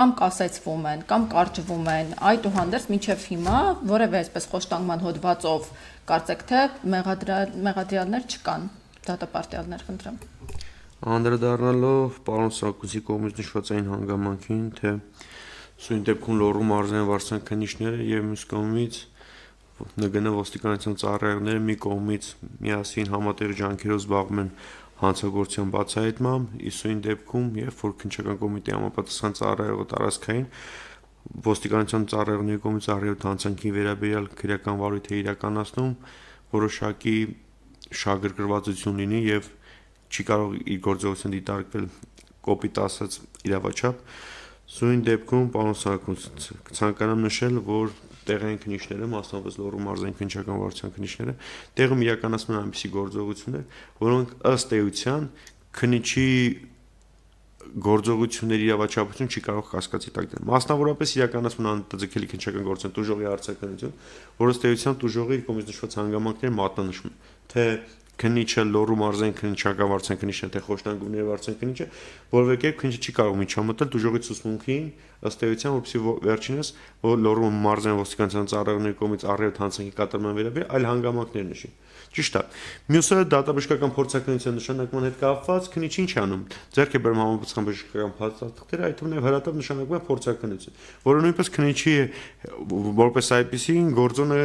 կամ կասեցվում են, կամ կարճվում են, այդուհանդերձ մինչև հիմա որևէ այսպես խոշտանգման հոդվածով կարծեք թե մեղադրյալներ չկան, դատապարտյալներ խնդրեմ։ Անդրադառնալով պարոն Սարգսյանի կողմից նշված այն հանգամանքին, թե սույն դեպքում Լոռու մարզային վարչության քննիչները եւ մյուս կողմից ՆԳՆ ոստիկանության ծառայողները մի կողմից միասին համատեղ ջանքերով զբաղվում են հանցագործության բացահայտմամբ, իսկ սույն դեպքում, երբ որ քննչական կոմիտեի համապատասխան ծառայողը տարածքային ոստիկանության ծառայողների կողմից առիթ հանցանքի վերաբերյալ քրեական վարույթ է իրականացնում, որոշակի շահագրգռվածություն լինի եւ չի կարող իր գործողություն դիտարկվել կոպիտ ասած իրավաչափ, սույն դեպքում պարոն Սարգսյան ցանկանամ նշել, որ տեղային քննիչները, մասնավորապես Լոռու մարզային քննչական վարչության քննիչները, տեղում իրականացնում են այնպիսի գործողություններ, որոնք ըստ էության քննիչի գործողությունների իրավաչափություն չի կարող կասկածի տակ դնել։ Մասնավորապես իրականացվում է անտձգելի քննչական գործողություն տուժողի արձագանություն, որը ըստ էության տուժողի իր կողմից նշված հանգամանքները մատնանշում են, թե քննիչը Լոռու մարզային քննչական վարչության քննիչը, թե խոշտանգումների վարչության քննիչը, որևէ կերպ քննիչը չի կարող միջամտել տուժողի ցուցմունքին, ըստ էության, որպեսզի վերջինս Լոռու մարզային ոստիկանության ծառայողների կողմից առիթ հանցանքի կատարման վերաբերյալ այլ հանգամանքներ նշի։ Ճիշտ է։ Մյուսը դատաբժշկական փորձաքննության նշանակման հետ կապված քննիչը ինչ անում։ Ձեռք է բերում համապատասխան բժշկական փաստաթղթեր, այդ թվում նաև հրատապ նշանակում է փորձաքննություն, որը նույնպես քննիչի որպես այդպիսին գործոնը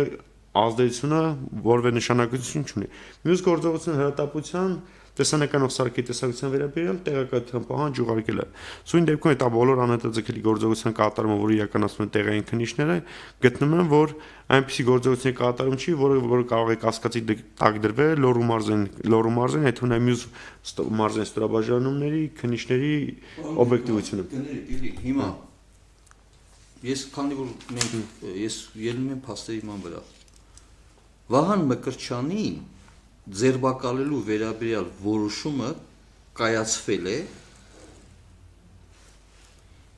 ազդեցությունը որևէ նշանակություն չունի։ Մյուս գործողությունը հրատապության տեսանականով սարքի տեսակցության վերաբերյալ տեղեկատվության պահանջ ուղարկել է։ Սույն դեպքում այդ բոլոր անհետաձգելի գործողության կատարումը, որը իրականացնում են տեղային քննիչները, գտնում են, որ այնպիսի գործողությունների կատարում չի, որը կարող է կասկածի տակ դրվել Լոռու մարզային, այդ թվում մյուս մարզային ստորաբաժանումների քննիչների օբյեկտիվությունը։ Հիմա ես քանի որ ես ելնում եմ փաստերի ման վրա Վահան Մկրտչյանին ձերբակալելու վերաբերյալ որոշումը կայացվել է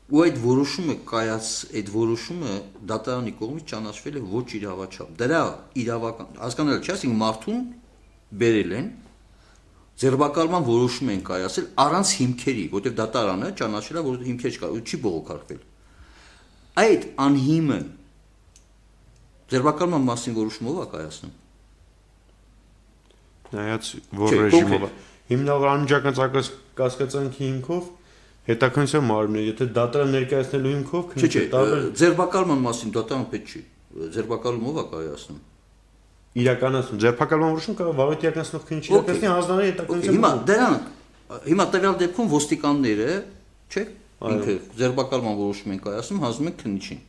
ու այդ որոշումը դատարանի կողմից ճանաչվել է ոչ իրավաչափ։ Դրա իրավական հասկանալ չի, ասենք մարդուն բերել են ձերբակալման որոշում են կայացել առանց հիմքերի, որտեղ դատարանը ճանաչել է, որ հիմքեր չկա, չի բողոքարկվել։ Այդ անհիմն ձերբակալման մասին որոշումով է կայացնում։ Նայած որ ռեժիմով է։ Հիմնավոր անմիջական կասկածանքի հիմքով հետաքննության մարմինը, եթե դատարան ներկայացնելու հիմքով քննիչը տարբեր ձերբակալման մասին դատարանը պետք չի։ Ձերբակալումով է կայացնում։ Իրականացնում ձերբակալման որոշում կարող վարույթ իրականացնող քննիչի իրականացնի հանձնարարի հետաքննության։ Հիմա դրանք հիմա տվյալ դեպքում ոստիկանները, չէ՞, ինքը ձերբակալման որոշում են կայացնում, հանձնում են քննիչին։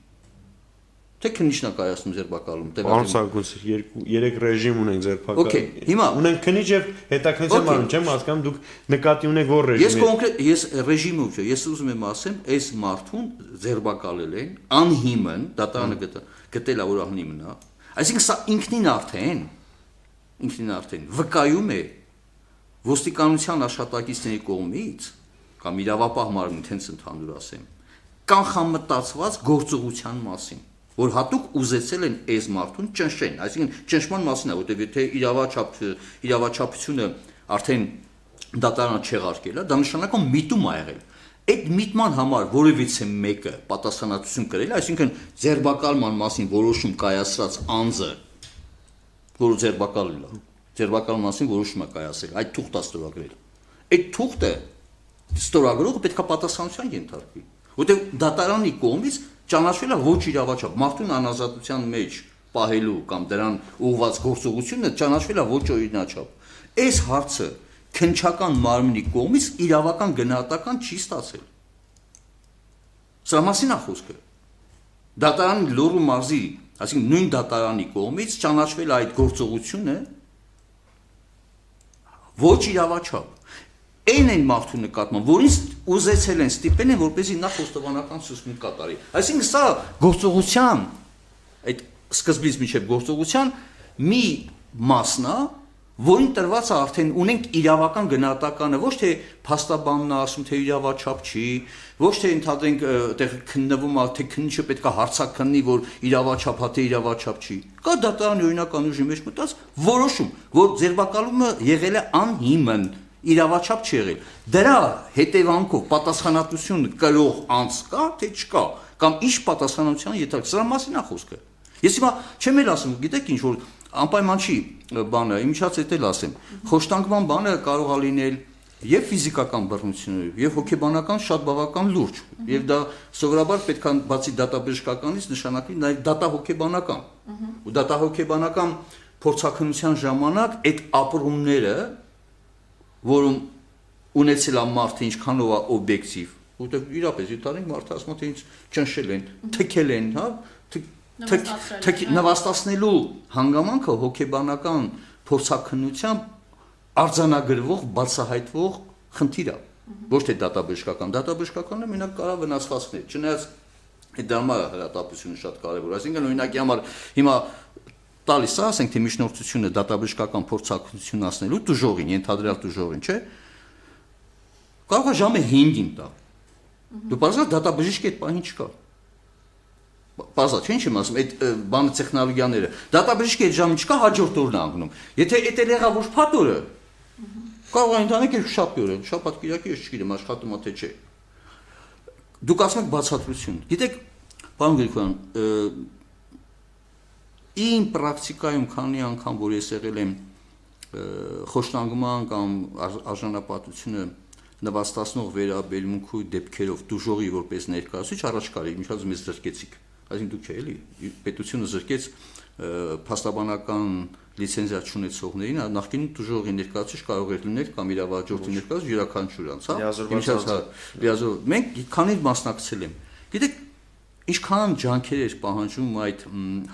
Թե քննիչն է կայացնում ձերբակալում, Պարոն Սարգսյան, 3 ռեժիմ ունենք ձերբակալում։ Okay, հիմա ունենք քննիչ եւ հետաքննության մարմին, չեմ հասկանում դուք նկատի ունեք որ ռեժիմի։ Ես կոնկրետ ես ռեժիմով չէ, ես ուզում եմ ասեմ, այս մարդուն ձերբակալել են անհիմն, դատարանը գտել է որ անհիմն է։ Այսինքն սա ինքնին արդեն վկայում է ոստիկանության աշխատակիցների կողմից կամ իրավապահ մարմնի հենց ընդհանուր ասեմ, կանխամտածված գործողության մասին, որ հատուկ ուզեցել են այս մարդուն ճնշեն, այսինքն ճնշման մասին է, որտեղ եթե իրավաչափությունը արդեն դատարանը չեղարկել է, դա նշանակում միտում է եղել։ Այդ միտման համար որևիցե մեկը պատասխանատվություն կրել, այսինքն ձերբակալման մասին որոշում կայացրած անձը, որը ձերբակալել է, ձերբակալման մասին որոշում է կայացրել, այդ թուղթը ստորագրել։ Այդ թուղթը ստորագրողը պետք է պատասխանատվության ենթարկվի, որտեղ դատարանի կողմից ճանաչվել է ոչ իրավաչափ, մարդուն անազատության մեջ պահելու կամ դրան ուղղված գործողությունը ճանաչվել է ոչ օրինաչափ։ Այս հարցը քննչական մարմնի կողմից իրավական գնահատական չի ստացել։ Սա մասին է խոսքը։ Դատարանի Լոռու մարզի, այսինքն նույն դատարանի կողմից ճանաչվել է այդ գործողությունը ոչ իրավաչափ։ Այն մարդու նկատմամբ, որից ուզեցել են ստիպել են, որպեսզի նա խոստովանական ցուցմունք կատարի։ Այսինքն սա գործողության, այդ սկզբից մինչև գործողության մի մասն է, որին տրված է արդեն ունենք իրավական գնահատականը, ոչ թե փաստաբանն է ասում, թե իրավաչափ չի, ոչ թե ընդհանրենք այդտեղ քննվում է, թե քննիչը պետք է հարցաքննի, որ իրավաչափ է, թե իրավաչափ չի։ Կա դատարանի օրինական ուժի մեջ մտած որոշում, որ ձերբակալումը եղել է անհիմն իրավաչափ չի եղել։ Դրա հետևանքով պատասխանատվություն կրող անձ կա, թե չկա, կամ ինչ պատասխանատվության ենթարկվում, սրա մասին է խոսքը։ Ես հիմա չեմ էլ ասում, գիտեք ինչ, որ անպայման չի բանը, իմիջած էլ ասեմ, խոշտանգման բանը կարող է լինել եւ ֆիզիկական բռնություններով, եւ հոգեբանական շատ բավական լուրջ, եւ դա սովորաբար պետք է բացի դատաբժշկականից նշանակվի նաեւ դատահոգեբանական։ Ու դատահոգեբանական փորձաքննության ժամանակ այդ ապրումները, որում ունեցել է մարդը ինչքանով է օբյեկտիվ, որտեղ իրապես յութանիկ մարդը ասում է թե ինձ ճնշել են, թքել են, հա, նվաստացնելու հանգամանքը հոգեբանական փորձաքննությամբ արձանագրվող, բացահայտվող խնդիր է, ոչ թե դատաբժշկական։ Դատաբժշկականը մենակ կարող վնասվածքներ, չնայած այդ հրատապությունը շատ կարևոր է, այսինքն օրինակի համար հիմա տալիս է, ասենք թե միջնորդությունը դատաբժշկական փորձաքննություն ասնելու տուժողին, ենթադրյալ տուժողին, չէ՞։ Կարող է ժամը 5-ին տա։ Դու բարձր դատաբժիշկի այդ պահին չկա։ Բազա, չէ՞ ինչ եմ ասում, այդ բանը տեխնոլոգիաները։ Դատաբժիշկի այդ ժամը չկա, հաջորդ օրն է անգնում։ Եթե այդ էլ եղավ ուրբաթ օրը, կարող է ընտանիք էլ շաբթի օրը, շաբաթ կիրակի ես չգիտեմ, աշխատում է թե չէ։ Դուք ասում եք բացատրություն։ Գիտեք, պարոն Գրիգորյան, իմ պրակտիկայում քանի անգամ որ ես եղել եմ խոշտանգման կամ արժանապատվությունը նվաստացնող վերաբերմունքի դեպքերով դուժողի որպես ներկայացուցիչ առաջ կարի, ինչպես մեզ զրկեցիք։ Այսինքն դուք չէ էլի, պետությունը զրկեց փաստաբանական լիցենզիա չունեցողներին, նախկին դուժողի ներկայացուցիչ կարող էր լինել կամ իրավաճորտի ներկայացուցիչ յուրաքանչյուր անց, հա։ Լիազոր, մենք քանի մասնակցել եմ։ Գիտեք, ինչքան ջանքեր էր պահանջում այդ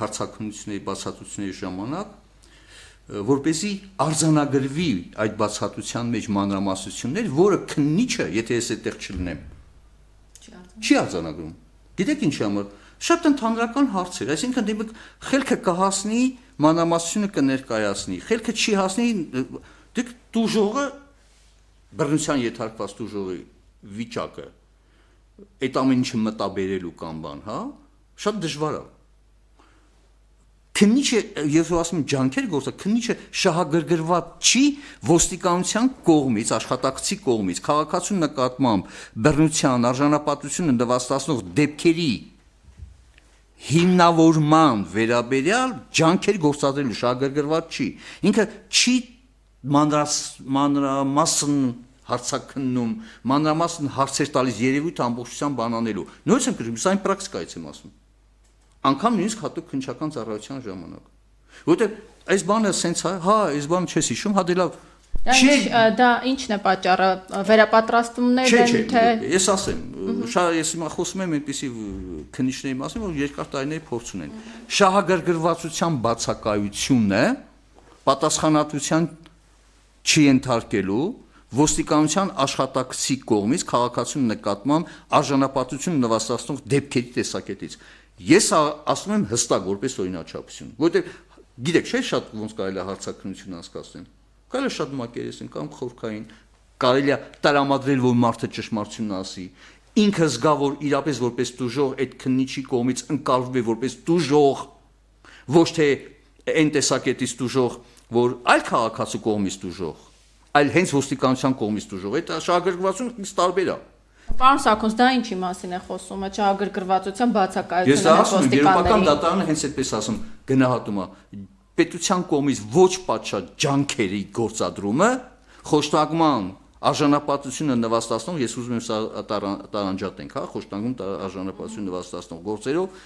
հարցաքննությունների բացատրությունների ժամանակ, որպեսզի արձանագրվի այդ բացատրության մեջ մանրամասնություններ, որը քննիչը, եթե ես այդտեղ չլինեմ, չի արձանագրում։ Գիտեք ինչի համար, շատ ընդհանրական հարց էր, այսինքն դեպի խելքը կհասնի, մանրամասնությունը կներկայացնի, խելքը չի հասնի, դուք տուժողը բռնության ենթարկված տուժողի վիճակը, այդ ամեն ինչը մտաբերելու կամ բան, հա, շատ դժվար է։ Քննիչը, ես ասում եմ ջանքեր գործը, քննիչը շահագրգռված չի ոստիկանության կողմից, աշխատակցի կողմից, քաղաքացու նկատմամբ բռնության, արժանապատվությունը նվաստացնող դեպքերի հիմնավորման վերաբերյալ ջանքեր գործադրելու շահագրգռված չի։ Ինքը չի մանրամասն հարցաքննում, մանրամասն հարցեր տալիս երևույթ ամբողջությամբ բանանելու։ Նույնիսկ եմ գրում, սա այն պրակտիկայից եմ ասում։ Անկամ նույնիսկ հատուկ քննչական ծառայության ժամանակ։ Որտեղ այս բանը սենց է, հա, այս բանը չես հիշում, հա դե լավ։ Դա ի՞նչն է պատճառը, վերապատրաստումներ են թե։ Ես ասեմ, ես հիմա խոսում եմ այնպիսի քննիչների մասին, որ երկար տարիների փորձ ունեն։ Շահագրգռվածության բացակայությունը պատասխանատվության չի ենթարկելու ոստիկանության աշխատակցի կողմից քաղաքացու նկատմամբ արժանապատվություն նվաստացնող դեպքերի տեսակետից։ Ես ասում եմ հստակ որպես օրինաչափություն, որտեղ գիտեք, չէ՞ շատ ոնց կարելի է հարցաքննություն անցկացնել։ Կարելի է շատ մակերեսին կամ խորքային, կարելի է տրամադրել, որ մարդը ճշմարտությունն ասի։ Ինքը զգա, որ իրապես որպես տուժող այդ քննիչի կողմից ընկալվում է որպես տուժող, ոչ թե այն տեսակետից տուժող, որ այլ քաղաքացու կողմից տուժող, այլ հենց ոստիկանության կողմից տուժող։ Այդ շահագրգռվածությունը տարբեր է։ Պարոն Սաքոս, դա ինչի մասին է խոսում, շահագրգռվածության բացակայությունը։ Ես ասում եմ, եվրոպական դատարանը հենց այդպես ասում, գնահատում է պետության կողմից ոչ պատշաճ ջանքերի գործադրումը, խոշտանգման արժանապատվությունը նվաստացնող, ես ուզում եմ սա տարանջատենք, հա, խոշտանգում արժանապատվություն նվաստացնող գործերով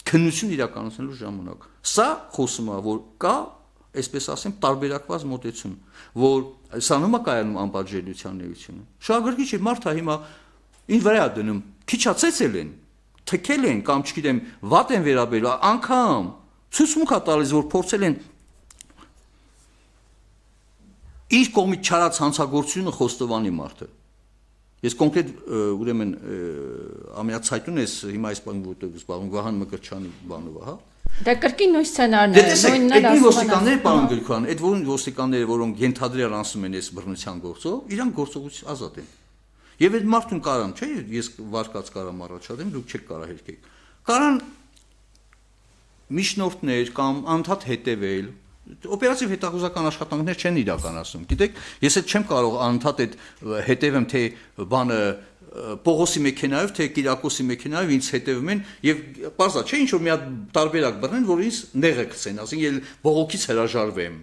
քննություն իրականացնելու ժամանակ։ Սա խոսում է, որ կա, այսպես ասեմ, տարբերակված մոտեցում, որ սանում է կայանում անպատժելիության նույնությունը։ Շահագրգիչը մարդը հիմա ինչ վրա է դնում, քիչացել են, թքել են կամ չգիտեմ, վատ են վերաբերել, անգամ ցույցմունք է տալիս, որ փորձել են իր կողմից չարած հանցագործությունը խոստովանի մարդը։ Ես կոնկրետ ուրեմն ամենացայտուն ես հիմա այս բանը որտեղ զբաղվում Վահան Մկրտչյանի բանով, հա։ Դա կրկին նույն սցենարն է, նույնն էլ ասում են։ Ոստիկանները, պարոն Գրիգորյան, այդ որն ոստիկանները, որոնք ենթադրյալ անցնում են այս բռնության գործով, իրանք գործողությունից ազատ են։ Եվ այդ մարդուն կարան, չէ՞, ես վարկած կարամ առաջադրեմ, դուք չեք կարա հերքեք։ Կարան միջնորդներ կամ անդադ հետևել, օպերատիվ հետախուզական աշխատանքներ չեն իրականացնում։ Գիտեք, ես էլ չեմ կարող անընդհատ այդ հետևեմ թե բանը Պողոսի մեքենայով թե Կիրակոսի մեքենայով ինձ հետևում են եւ պարզա չէ ինչ որ մի հատ տարբերակ բռնեն, որ ինձ նեղը գցեն, ասենք ել բողոքից հրաժարվեմ։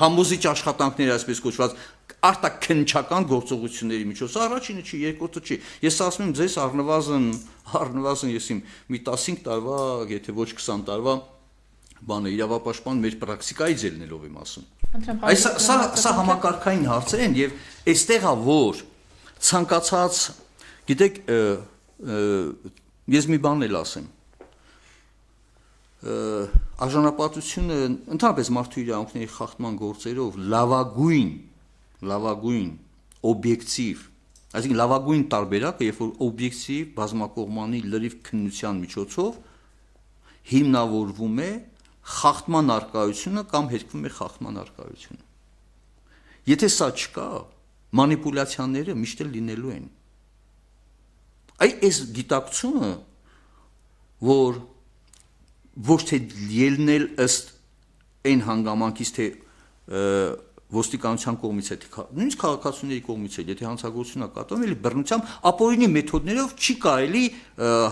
Համոզիչ աշխատանքներ այսպես կոչված արտաքննչական գործողությունների միջոցով առաջինը չի, երկրորդը չի։ Ես ասում եմ ձեզ առնվազն ես իմ մի 15 տարվա, եթե ոչ 20 տարվա բանը իրավապաշտպան մեր պրակտիկայից ելնելով եմ ասում։ Այս սա համակարգային հարցեր են եւ այստեղա որ ցանկացած գիտեք ես մի բան էլ ասեմ արժանապատվությունը ընդհանրապես մարդու իրավունքների խախտման գործերով լավագույն օբյեկտիվ այսինքն լավագույն տարբերակը երբ որ օբյեկտիվ բազմակողմանի լրիվ քննության միջոցով հիմնավորվում է խախտման արկայությունը կամ հերկվում է խախտման արկայությունը եթե սա չկա մանիպուլյացիաները միշտ էլ լինելու են այս գիտակցությունը որ ոչ թե ելնել ըստ այն հանգամանքից թե ոստիկանության կողմից է նույնիսկ քաղաքացիների կողմից է եթե հանցագործություն է կատարվում էլի բռնությամբ ապօրինի մեթոդներով չի կարելի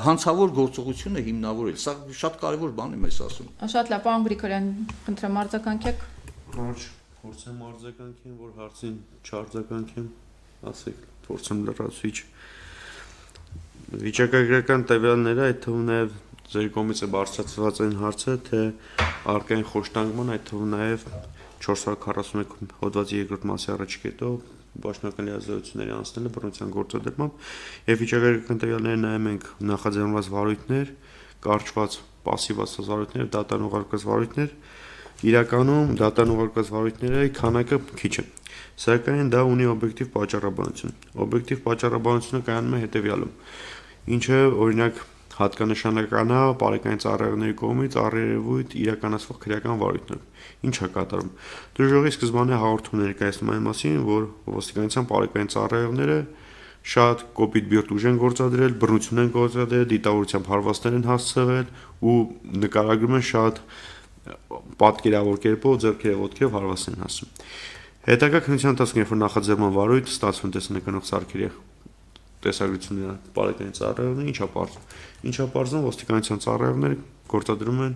հանցավոր գործողությունը հիմնավորել սա շատ կարևոր բան եմ ես ասում շատ լավ պարոն Գրիգորյան խնդրեմ արձագանքեք փորձեմ արձագանքեմ որ հարցին չարձագանքեմ ասեք փորձեմ լրացուցիչ վիճակագրական տվյալները այդ թվում նաև ձեր կողմից է բարձրացված այն հարցը թե արկային խոշտանգման այդ թվում նաև 441 հոդվածի երկրորդ մասի առաջ կետով Պաշտոնական լիազորությունների անցնելը բռնության գործադրմամբ եւ վիճակագրական տվյալները նայում ենք նախաձեռնված վարույթներ, կարճված պասիվացված վարույթներ, դատանուղարկված վարույթներ, իրականում դատանուղարկված վարույթների քանակը քիչ է։ Սակայն դա ունի օբյեկտիվ պատճառաբանություն։ Օբյեկտիվ պատճառաբանությունը կայանում է հետեւյալում, ինչը օրինակ հատկանշանական է բարեկային ծառայողների կողմից առերևույթ իրականացվող քրեական վարույթներ։ Ինչ է կատարում։ Դժողի սկզբանե հաղորդում ներկայացնում այն մասին, որ ոստիկանության բարեկային ծառայողները շատ կոպիտ բյուրդ ուժ են գործադրել, բռնություն են գործադրել, դիտավորությամբ հարվածներ են հասցրել ու նկարագրում են շատ պատկերավոր կերպով ձեռքերը ոտքերով հարվածներ են հասցնում։ Հետագա քննության ընթացքում երբ որ նախաձեռնման վարույթ ստացվում տեսանկյունով սարքերի տեսագրությունները բարեկային ծառայողների ինչա պարզվում ոստիկանության ծառայողները գործադրում են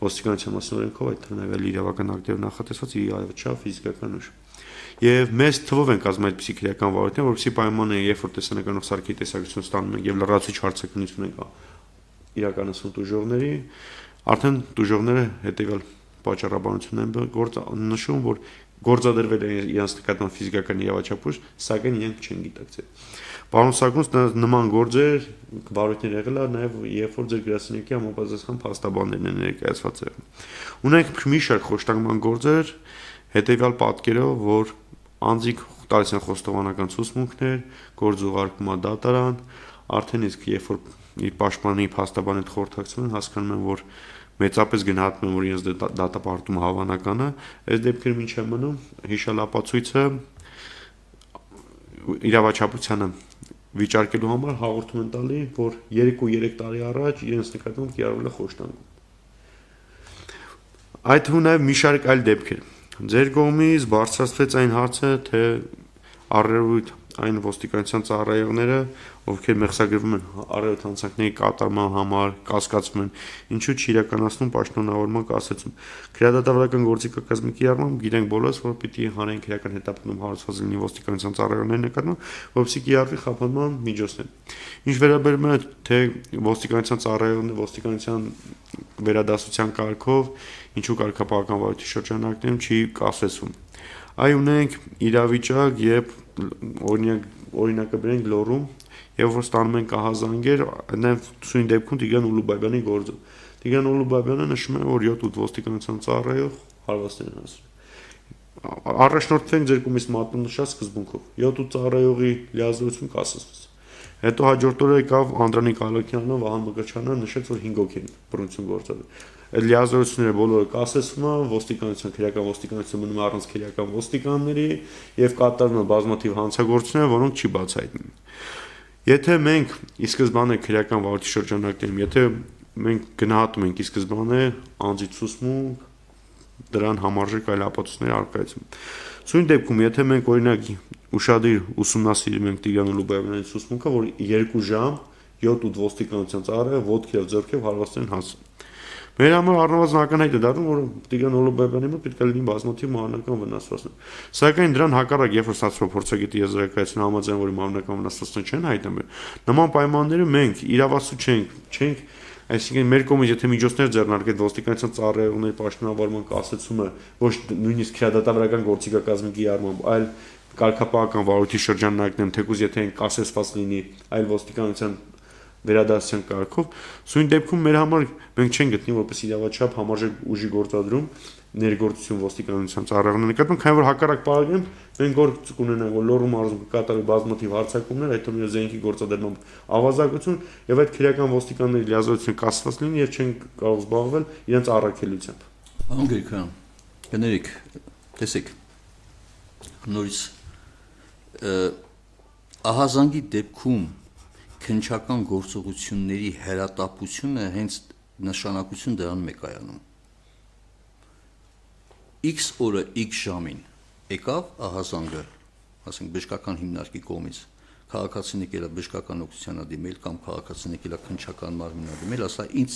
ոստիկանության մասին օրենքով այդ թվում իրավական ակտերով նախատեսված իրավաչափ ֆիզիկական ուժ եւ մեծ թվով են կազմում այդպիսի քրեական վարույթներ որովհետեւ պայմանը երբ որ տեսանկյունով սարքի տեսագրություն ստանում են եւ լրացուցիչ հարցակնություն են իրականացնում տուժողների արդեն տուժողները հետեւյալ պատճառաբանություն են նշում որ գործադրվել է իրենց նկատմամբ ֆիզիկական իրավաչափ ուժ սակայն իրենք չեն գիտակցել Պարոն Սարգսյանց նման գործեր վարույթներ եղել է նաև երբ որ ձեր գրասենյակի համապատասխան փաստաբաններն են ներկայացված եղել։ Ունենք մի շարք խոշտանգման գործեր հետևյալ պատկերով, որ անձիկ տալիս են խոստովանական ցուցմունքներ, գործուղարկում է դատարան, արդեն իսկ երբ որ իր պաշտպանի փաստաբանը հետ խորհրդակցում են, հասկանում են, որ մեծապես գնահատում են, որ իրենց դատապարտումը հավանական է, այս դեպքերում ինչ է մնում, հիշալապացույցը իրավաչափությանը վիճարկելու համար հաղորդում են տալի, որ 2-3 տարի առաջ իրենց նկատմամբ կիրառվել է խոշտանգում։ Այդ թվում նաև մի շարք այլ դեպքեր։ Ձեր կողմից բարձրացվեց այն հարցը, թե առերևույթ այն ոստիկանության ծառայողները, ովքեր մեղսագրվում են առերևույթ հանցանքների կատարման համար, կասկածվում են, ինչու չիրականացնում պաշտոնավորման կասեցում։ Քրեադատավարական գործիքակազմի կիրառմամբ գիտենք բոլորս, որ պիտի հանրային քրեական հետապնդում հարուցված լինի ոստիկանության ծառայողների նկատմամբ, որովհետեւ կիրառվի խափանման միջոցներ։ Ինչ վերաբերում է թե ոստիկանության ծառայողների ոստիկանության վերադասության կարգով, ինչու կարգապահական վարույթի շրջանակներում չի կասեցում։ Այ ունենք իրավիճակ, երբ օրինակը բերենք լոռում, եւ որ ստանում են կահազանգեր, այնտեղ ցույց դեպքում Տիգրան Ուլուբաբյանի գործը։ Տիգրան Ուլուբաբյանը նշում է, որ 7-8 ոստիկանության ծառայող հարվածներ են հասցրել։ Առաջնորդվենք ձեր կողմից մատնանշած սկզբունքով։ 7-8 ծառայողի լիազորություն կասեցվեց։ Հետո հաջորդ օրը եկավ Անդրանիկ Ալոքյանը, Վահան Մկրտչյանը նշեց, որ 5 հոգի են բռնություն գործադրել։ Այդ լիազորությունները բոլորը կասեցվում են, ոստիկանության քրեական ոստիկանությունը մնում է առանց քրեական ոստիկանների եւ կատարվում է բազմաթիվ հանցագործություններ, որոնք չի բացահայտվում։ Եթե մենք ի սկզբանե քրեական վարույթի շրջանակներում, եթե մենք գնահատում ենք ի սկզբանե անձի ցուցմունք, դրան համարժեք այլ ապացույցների առկայություն։ Սույն դեպքում, եթե մենք օրինակ ուշադիր ուսումնասիրում ենք Տիգրան Ուլուբաևյանի ցուցմունքը, որ 2 ժամ 7-8 ոստիկանության ծառայը ոտքի եւ ձեռքով հարվածներին հասցրել։ Մեր համար առնվազն ակնհայտ է դառնում, որ Տիգրան Ուլուբաևյանի մոտ պետք է լինի բազմաթիվ մարմնական վնասվածքներ։ Սակայն դրան հակառակ, երբ որ ստացվող փորձագետի եզրակացությունը համաձայն, որ մարմնական վնասվածքներ չեն հայտնվել, նման պայմաններում մենք իրավասու չենք, այսինքն մեր կողմից եթե միջոցներ ձեռնարկել ոստիկանության ծառայողների պաշտոնավարման կասեցումը ոչ նույնիսկ քրեադատավարական գործիքակազմի առմամբ, այլ կարգապահական վարույթի շրջանակներում, թեկուզ եթե այն կասեցված լինի այլ ոստիկանության վերադասության կարգով, սույն դեպքում մեր համար մենք չենք գտնի որպես իրավաչափ համարժեք ուժի գործադրում ներգործություն ոստիկանության ծառայողների նկատմամբ, քանի որ հակառակ պարագայում մենք գործ կունենանք, որ Լոռու մարզում կկատարվի բազմաթիվ հարձակումներ, այդ թվում զենքի գործադրմամբ ավազակություն եւ այդ քրեական ոստիկանների լիազորությունը կասված լինի եւ չեն կարող զբաղվել իրենց առաքելությամբ։ Պարոն Գրիգորյան, կներեք, տեսեք, նորից ահազանգի դեպքում քննչական գործողությունների հերատապությունը հենց նշանակություն դրանում է կայանում։ X օրը X ժամին եկավ ահազանգը, ասենք բժշկական հիմնարկի կողմից, քաղաքացին եկել է բժշկական օգնությանը դիմել կամ քաղաքացին եկել է քննչական մարմինը դիմել, ասա ինձ